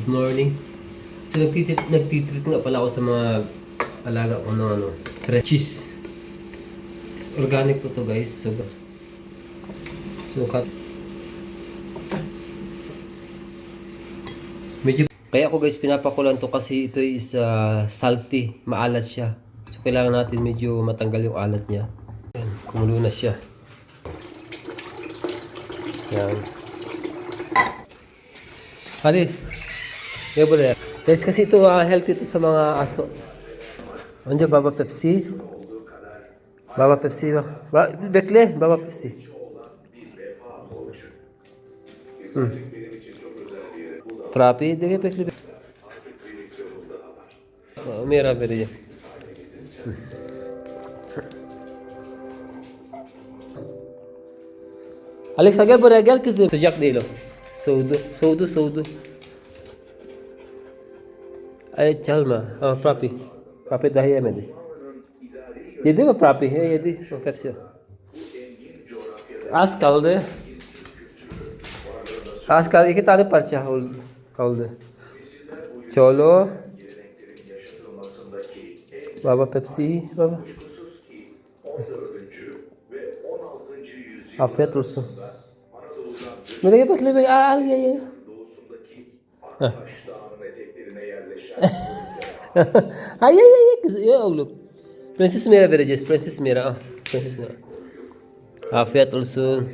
Good morning. So nagtitreat nga pala ako sa mga alaga ko ng fresh cheese. Organic po to guys. So cut. Medyo kaya ako guys pinapakulan to kasi ito is salty, maalat siya. So kailangan natin medyo matanggal yung alat niya. Yan, kumulo na siya. Yan. Hali. Yeah, boleh. Guys, kasi ito healthy to sa mga aso. Ano Baba Pepsi? Baba Pepsi ba? Bekle, Baba Pepsi. Frapi, देखिए bekle. Mera veriyor. Alex gel buraya gel kızım. Sıcak değil o. Soğudu. Ay çalma. Ama Prapi. Prapi daha yemedi. Yedi mi Prapi? Yedi. O Pepsi. Az kaldı. Az kaldı. 2 tane parça kaldı. Cholo. Baba Pepsi. Baba. Afiyet olsun. Mereka bekle. Al ye. Hayır kız ya oğlum. Prenses Mira vereceğiz. Prenses Mira. Prenses Mira. Afiyet olsun.